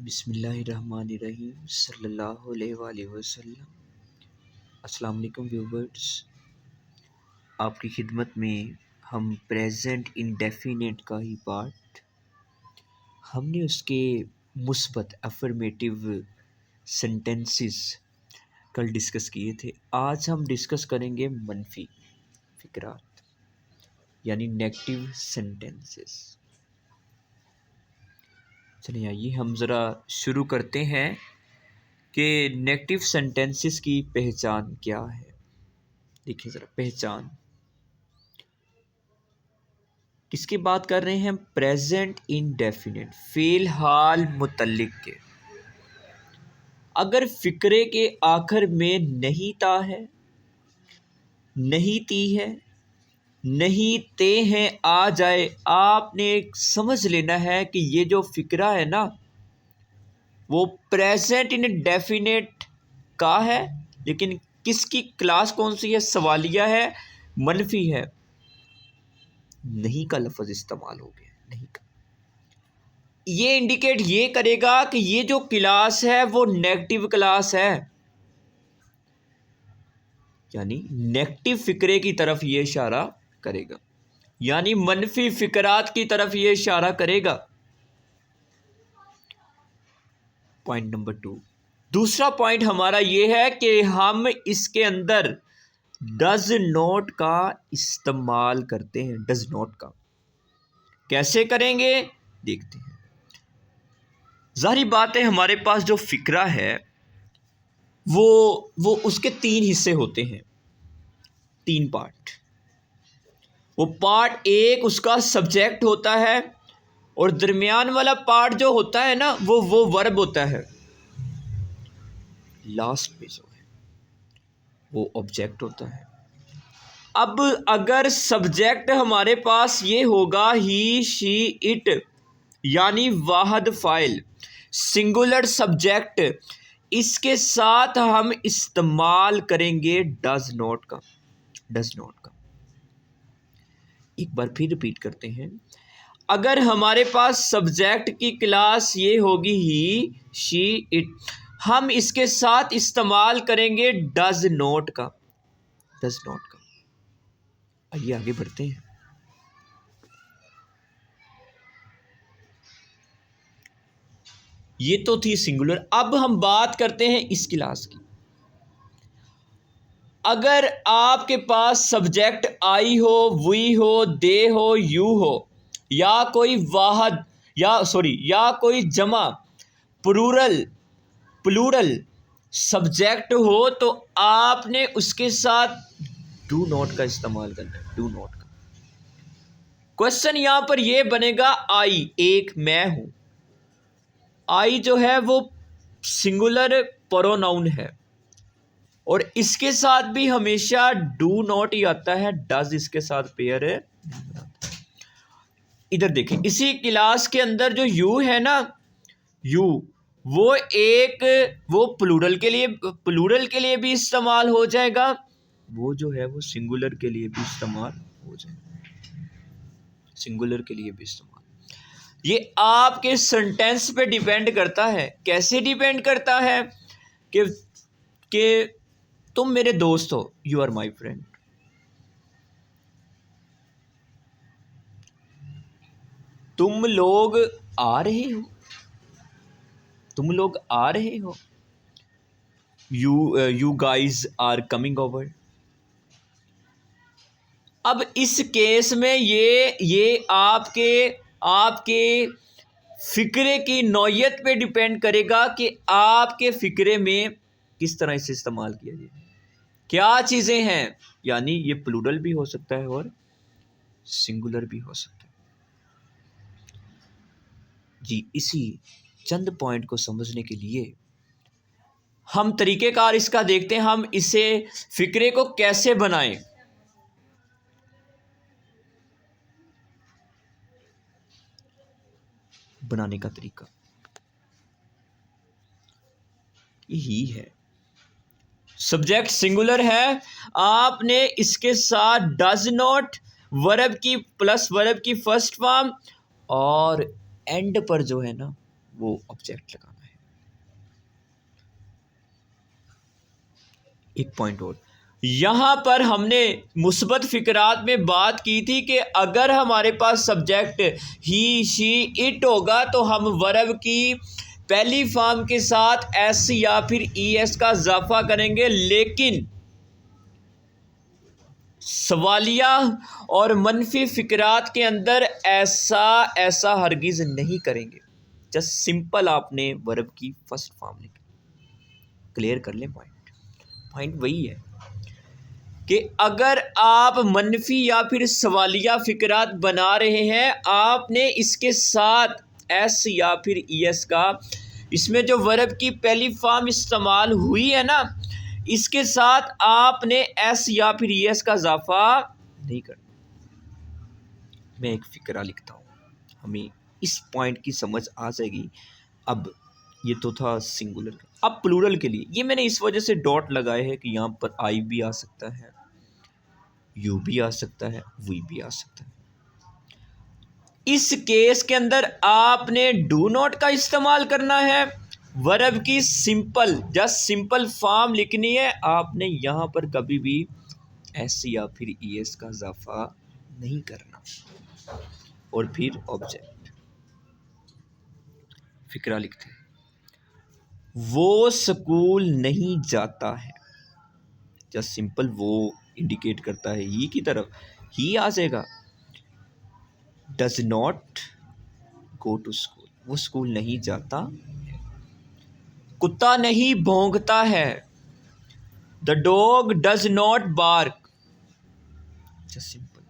बिस्मिल्लाहिर्रहमानिर्रहीम सल्लल्लाहु अलैहि वसल्लम। अस्सलाम वालेकुम व्यूवर्स, आपकी खिदमत में हम प्रेजेंट इंडेफिनिट का ही पार्ट हमने उसके मुस्बत अफर्मेटिव सेंटेंसेस कल डिस्कस किए थे। आज हम डिस्कस करेंगे मनफी फिक्रात यानी नेगेटिव सेंटेंसेस। चलिए आइए हम ज़रा शुरू करते हैं कि नेगेटिव सेंटेंसेस की पहचान क्या है। देखिए ज़रा पहचान किसकी बात कर रहे हैं हम? प्रेजेंट इंडेफिनिट फ़िलहाल मुतल्लिक के। अगर फ़िक्रे के आखिर में नहीं ता है, नहीं ती है, नहीं ते हैं आ जाए, आपने समझ लेना है कि ये जो फ़िक्रा है ना वो प्रेजेंट इंडेफिनिट का है, लेकिन किसकी क्लास कौन सी है? सवालिया है, मनफी है। नहीं का लफ्ज़ इस्तेमाल हो गया, नहीं का। ये इंडिकेट ये करेगा कि ये जो क्लास है वो नेगेटिव क्लास है, यानी नेगेटिव फिक्रे की तरफ ये इशारा करेगा, यानी मनफी फिक्रात की तरफ ये इशारा करेगा। Point number 2। दूसरा पॉइंट हमारा ये है कि हम इसके अंदर डज नॉट का इस्तेमाल करते हैं। डज नॉट का कैसे करेंगे देखते हैं। ज़ाहिर बात है हमारे पास जो फ़िक्रा है वो उसके 3 हिस्से होते हैं, 3 पार्ट। वो पार्ट एक उसका सब्जेक्ट होता है और दरमियान वाला पार्ट जो होता है ना वो वर्ब होता है। लास्ट में जो है वो ऑब्जेक्ट होता है। अब अगर सब्जेक्ट हमारे पास ये होगा ही, शी, इट, यानी वाहद फ़ाइल, सिंगुलर सब्जेक्ट, इसके साथ हम इस्तेमाल करेंगे डज नॉट का। डज नॉट का एक बार फिर रिपीट करते हैं। अगर हमारे पास सब्जेक्ट की क्लास ये होगी ही, शी, इट, हम इसके साथ इस्तेमाल करेंगे डज नॉट का। डज नॉट का। आइए आगे बढ़ते हैं। ये तो थी सिंगुलर। अब हम बात करते हैं इस क्लास की। अगर आपके पास सब्जेक्ट आई हो, वी हो, दे हो, यू हो, या कोई वाहद या कोई जमा प्लूरल सब्जेक्ट हो, तो आपने उसके साथ डू नॉट का इस्तेमाल करना है। डू नॉट का। क्वेश्चन यहां पर यह बनेगा, आई, एक मैं हूं। आई जो है वो सिंगुलर प्रोनाउन है और इसके साथ भी हमेशा डू नॉट ही आता है, डज इसके साथ पेयर है। इधर देखें, इसी क्लास के अंदर जो यू है ना, यू, वो प्लूरल के लिए भी इस्तेमाल हो जाएगा, वो जो है वो सिंगुलर के लिए भी इस्तेमाल हो जाएगा। सिंगुलर के लिए भी इस्तेमाल। ये आपके सेंटेंस पे डिपेंड करता है। कैसे डिपेंड करता है? कि तुम मेरे दोस्त हो, यू आर माई फ्रेंड। तुम लोग आ रहे हो, तुम लोग आ रहे हो, you guys are coming over. अब इस केस में ये आपके फिक्रे की नौयत पे डिपेंड करेगा कि आपके फिक्रे में किस तरह इसे इस्तेमाल किया जाए, क्या चीज़ें हैं। यानी ये प्लूरल भी हो सकता है और सिंगुलर भी हो सकता है। जी, इसी चंद पॉइंट को समझने के लिए हम तरीक़ेकार इसका देखते हैं, हम इसे फिक्रे को कैसे बनाएं। बनाने का तरीका यही है। सब्जेक्ट सिंगुलर है, आपने इसके साथ डज नॉट, वर्ब की प्लस वर्ब की फर्स्ट फॉर्म, और एंड पर जो है ना वो ऑब्जेक्ट लगाना है। एक पॉइंट और, यहाँ पर हमने मुस्बत फ़िक्रात में बात की थी कि अगर हमारे पास सब्जेक्ट ही, शी, इट होगा तो हम वर्ब की पहली फॉर्म के साथ एस या फिर ई एस का इजाफा करेंगे, लेकिन सवालिया और मनफी फ़िक्रात के अंदर ऐसा हरगिज़ नहीं करेंगे। जस्ट सिंपल आपने वर्ब की फर्स्ट फॉर्म लिखी। क्लियर कर लें पॉइंट वही है कि अगर आप मनफी या फिर सवालिया फ़िक्रात बना रहे हैं, आपने इसके साथ एस या फिर ई एस का, इसमें जो वर्ब की पहली फॉर्म इस्तेमाल हुई है ना, इसके साथ आपने एस या फिर ई एस का इजाफा नहीं करना। मैं एक फ़िक्रा लिखता हूँ, हमें इस पॉइंट की समझ आ जाएगी। अब ये तो था सिंगुलर, अब प्लूरल के लिए ये मैंने इस वजह से डॉट लगाए हैं कि यहाँ पर आई भी आ सकता है, यू भी आ सकता है, वी भी आ सकता है। इस केस के अंदर आपने डू नॉट का इस्तेमाल करना है, वर्ब की जस्ट सिंपल फॉर्म लिखनी है। आपने यहाँ पर कभी भी एस या फिर ई एस का इजाफा नहीं करना। और फिर ऑब्जेक्ट फिक्रा लिखते हैं, वो स्कूल नहीं जाता है। जस्ट सिंपल वो इंडिकेट करता है ही की तरफ, ही आ जाएगा। Does not go to school, वो स्कूल नहीं जाता। कुत्ता नहीं भौंकता है, the dog does not bark. Just simple,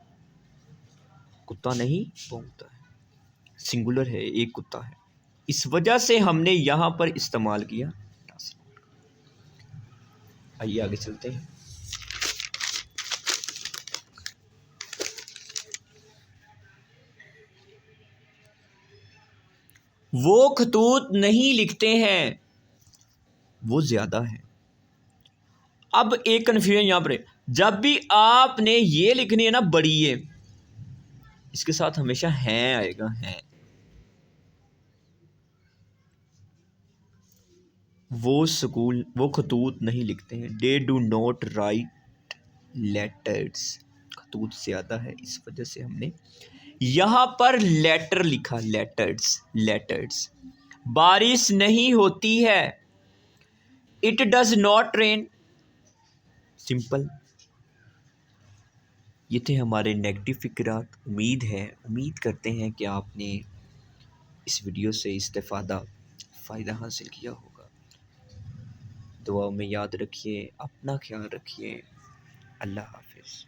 कुत्ता नहीं भौंकता है, सिंगुलर है, एक कुत्ता है, इस वजह से हमने यहां पर इस्तेमाल किया। आइए आगे चलते हैं। वो खतूत नहीं लिखते हैं, वो ज्यादा है। अब एक कन्फ्यूजन यहां पर है, जब भी आपने ये लिखनी है ना बड़ी ये, इसके साथ हमेशा हैं आएगा, हैं। वो खतूत नहीं लिखते हैं, they do not write letters. खतूत ज्यादा है, इस वजह से हमने यहां पर लेटर लिखा, लेटर्स। बारिश नहीं होती है, it does not rain. Simple. ये थे हमारे नेगेटिव फिक्रात। उम्मीद करते हैं कि आपने इस वीडियो से फ़ायदा हासिल किया होगा। दुआ में याद रखिए, अपना ख्याल रखिए। अल्लाह हाफिज़।